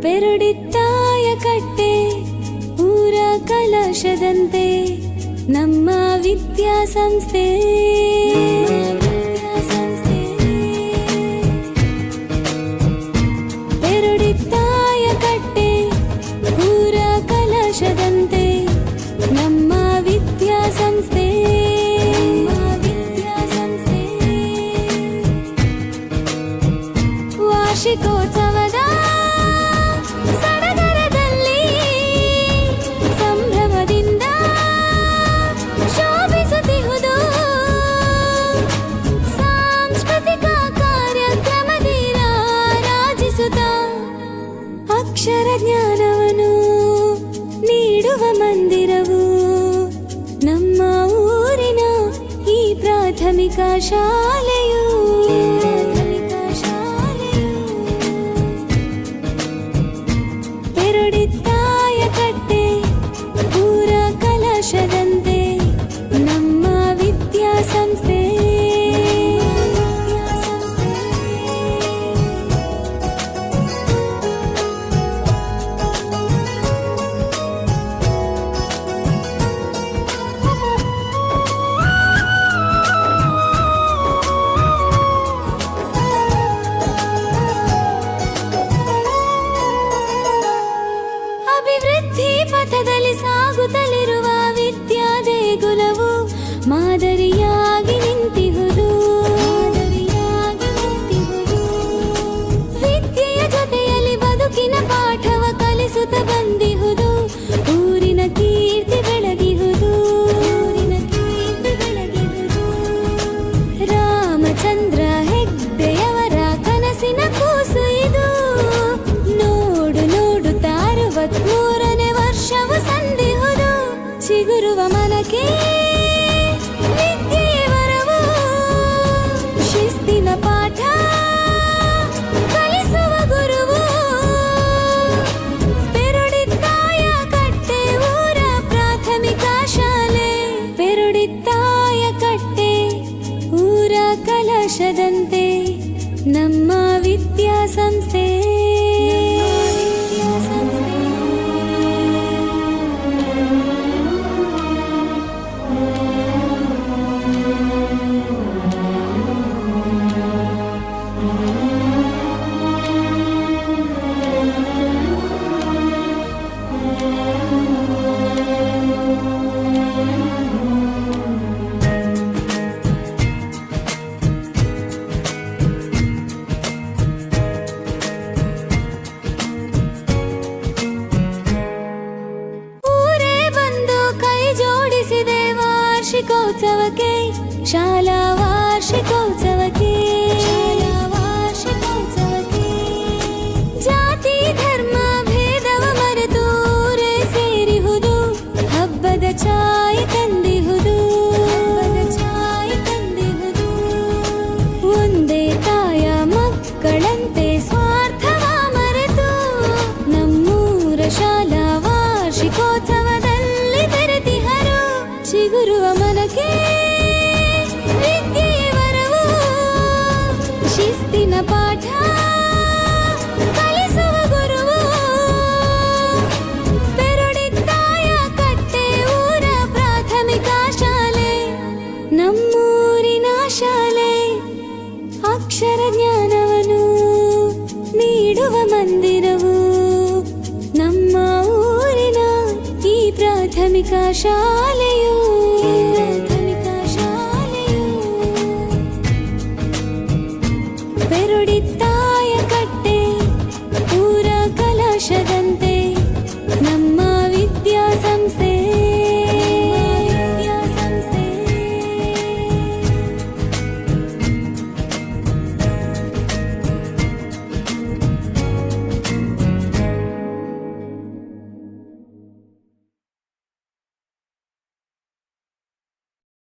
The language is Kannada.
ಪೆರುಡಿತ್ತಾಯ ಕಟ್ಟೆ ಊರ ಕಲಶದಂತೆ ನಮ್ಮ ವಿದ್ಯಾಸಂಸ್ಥೆ. ಪೆರುಡಿತ್ತಾಯ ಕಟ್ಟೆ ಊರ ಕಲಶದಂತೆ ನಮ್ಮ ವಿದ್ಯಾಸಂಸ್ಥೆ. ವಾರ್ಷಿಕೋತ್ಸವದ ಸಡಗರದಲ್ಲಿ ಸಂಭ್ರಮದಿಂದ ಶೋಭಿಸುತ್ತಿಹುದು. ಸಾಂಸ್ಕೃತಿಕ ಕಾರ್ಯಕ್ರಮದಿ ರಾರಾಜಿಸುತ್ತ ಅಕ್ಷರ ಜ್ಞಾನವನ್ನು ನೀಡುವ ಮಂದಿರವು ನಮ್ಮ ಊರಿನ ಈ ಪ್ರಾಥಮಿಕ ಶಾಲೆಯು. ಪೆರುಡಿತ್ತಾಯ ಕಟ್ಟೆ ಊರ ಕಲಶದಂತೆ ನಮ್ಮ ವಿದ್ಯಾಸಂಸ್ಥೆ. ಅಭಿವೃದ್ಧಿ ಪಥದಲ್ಲಿ ಸಾಗುತ್ತಲಿರುವ ವಿದ್ಯಾ ದೇಗುಲವು ಮಾದರಿಯಾಗಿ ನಿಂತಿಹುದು. ವಿದ್ಯೆಯ ಜೊತೆಯಲ್ಲಿ ಬದುಕಿನ ಪಾಠವ ಕಲಿಸುತ್ತ ಬಂದಿಹುದು. ಊರಿನ ಕೀರ್ತಿ ಬೆಳಗಿಹುದು. ರಾಮಚಂದ್ರ ಹೆಗ್ಡೆಯವರ ಕನಸಿನ ಕೂಸು ಇದು. ನೋಡು ನೋಡುತ್ತ 63ನೇ ವರ್ಷವು ಸಂದಿಹುದು. ಚಿಗುರುವ ಮನಕ್ಕೆ ವಿದ್ಯೆಯ ವರವು. ಶಿಸ್ತಿನ ಪಾಠ ಕಲಿಸುವ ಗುರುವು. ಪೆರುಡಿತ್ತಾಯ ಕಟ್ಟೆ ಊರ ಪ್ರಾಥಮಿಕ ಶಾಲೆ. ಪೆರುಡಿತ್ತಾಯ ಕಟ್ಟೆ ಊರ ಕಲಶದಂತೆ ನಮ್ಮ ವಿದ್ಯಾಸಂಸ್ಥೆ. ವಾರ್ಷಿಕೋತ್ಸವಕ್ಕೆ ಶಾಲಾ ವಾರ್ಷಿಕೋತ್ಸವಕ್ಕೆ ಜಾತಿ ಧರ್ಮ ಭೇದವ ಮರೆತು ಊರೇ ಸೇರಿಹುದು. ಹಬ್ಬದ ಛಾಯೆ ತಂದಿಹುದು. ಒಂದೇ ತಾಯ ಮಕ್ಕಳಂತೆ ಸ್ವಾರ್ಥವ ಮರೆತು ನಮ್ಮೂರ ಶಾಲಾ ವಾರ್ಷಿಕೋತ್ಸವದಲ್ಲಿ ಬೆರೆತಿಹರು. ಚಿಗುರುವ ಮನಕ್ಕೆ ವಿದ್ಯೆಯ ವರವು. ಶಿಸ್ತಿನ ಪಾಠ